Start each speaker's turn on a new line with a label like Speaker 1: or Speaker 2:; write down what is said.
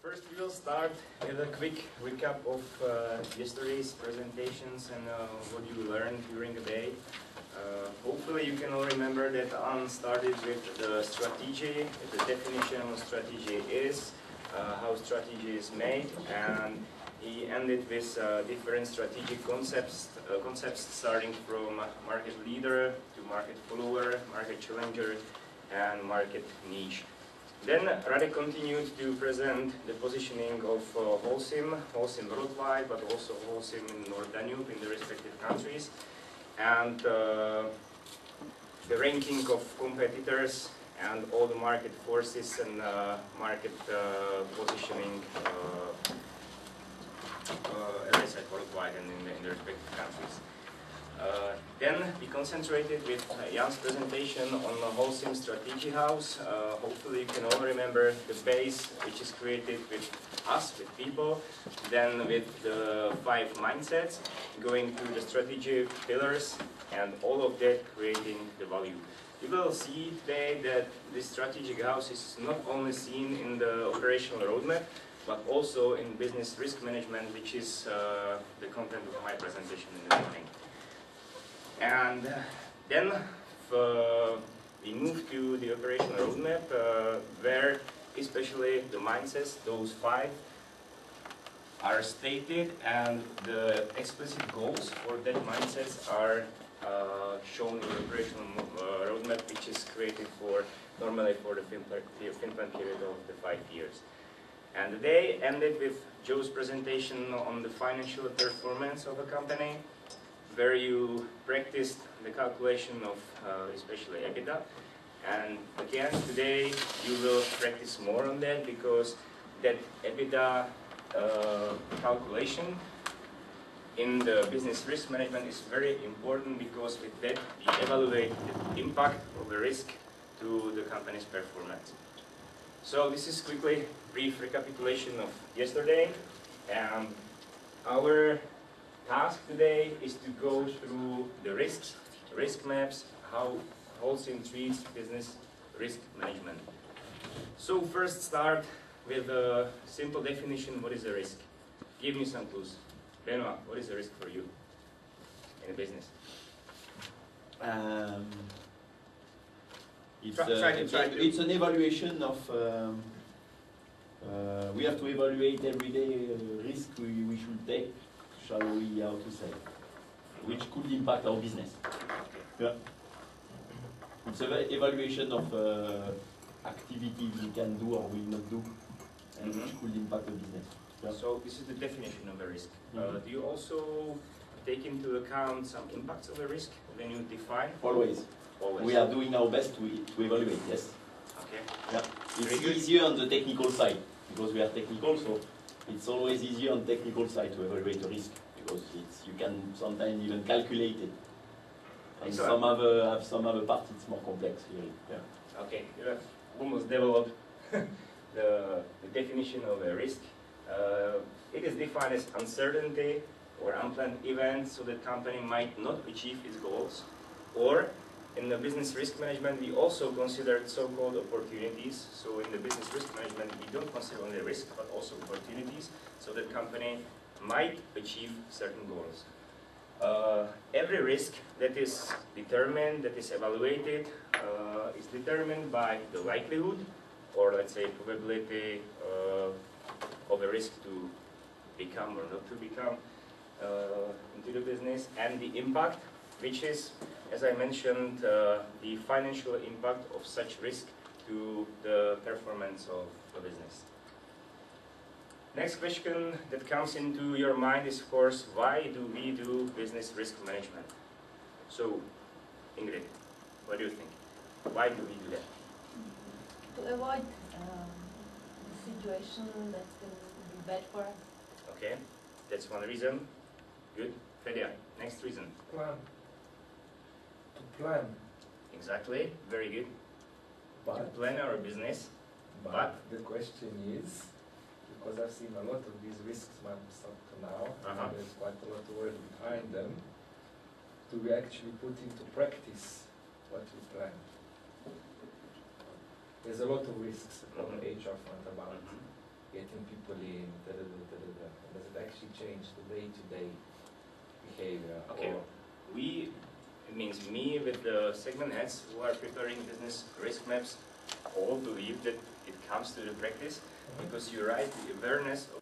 Speaker 1: First, we will start with a quick recap of yesterday's presentations and what you learned during the day. Hopefully you can all remember that Anne started with the strategy, the definition of strategy is, how strategy is made, and he ended with different strategic concepts starting from market leader to market follower, market challenger, and market niche. Then Radek continued to present the positioning of Holcim worldwide, but also Holcim in North Danube in the respective countries, and the ranking of competitors and all the market forces and market positioning, as I said, worldwide and in the respective countries. Then we concentrated with Jan's presentation on the Holcim Strategy House. Hopefully you can all remember the base which is created with us, with people, then with the 5 mindsets, going through the strategy pillars, and all of that creating the value. You will see today that this strategic house is not only seen in the operational roadmap, but also in business risk management, which is the content of my presentation in the morning. And then we move to the operational roadmap, where especially the mindsets, those 5, are stated, and the explicit goals for that mindsets are shown in the operational roadmap, which is created normally for the fin plan period of the 5 years. And the day ended with Joe's presentation on the financial performance of a company, where you practiced the calculation of especially EBITDA. And again, today you will practice more on that, because that EBITDA calculation in the business risk management is very important, because with that we evaluate the impact of the risk to the company's performance. So this is quickly brief recapitulation of yesterday, and our task today is to go through the risks, risk maps, how Holcim treats business risk management. So first start with a simple definition, what is a risk? Give me some clues. Benoit, what is a risk for you in a business?
Speaker 2: It's an evaluation of, we have to evaluate every day risk we should take, shall we, how to say, which could impact our business. Yeah. It's an evaluation of activities we can do or will not do, and which could impact the business. Yeah.
Speaker 1: So this is the definition of a risk. Do you also take into account some impacts of a risk when you define?
Speaker 2: Always. Always. We are doing our best to evaluate, yes.
Speaker 1: Okay.
Speaker 2: Yeah. It's easier on the technical side, because we are technical, so it's always easier on the technical side to evaluate the risk, because you can sometimes even calculate it. And some other parts it's more complex, really. Yeah.
Speaker 1: Okay, you have almost developed the definition of a risk. It is defined as uncertainty or unplanned events, so that company might not achieve its goals. Or in the business risk management, we also consider so-called opportunities. So in the business risk management, we don't consider only risk, but also opportunities, so that company might achieve certain goals. Every risk that is determined, that is evaluated, is determined by the likelihood, or let's say probability of a risk to become or not to become into the business, and the impact, which is, as I mentioned, the financial impact of such risk to the performance of the business. Next question that comes into your mind is, of course, why do we do business risk management? So, Ingrid, what do you think? Why do we do that?
Speaker 3: To avoid the situation that can be bad for us.
Speaker 1: Okay, that's one reason. Good. Fedia, next reason.
Speaker 4: Plan. To plan.
Speaker 1: Exactly, very good.
Speaker 4: But,
Speaker 1: to plan our business.
Speaker 4: But the question is, because I've seen a lot of these risks maps up to now, and there's quite a lot of work behind them, do we actually put into practice what we plan? There's a lot of risks on HR front about getting people in, does it actually change the day-to-day behavior?
Speaker 1: Okay.
Speaker 4: Or
Speaker 1: It means me with the segment heads who are preparing business risk maps all believe that it comes to the practice, because you're right, the awareness of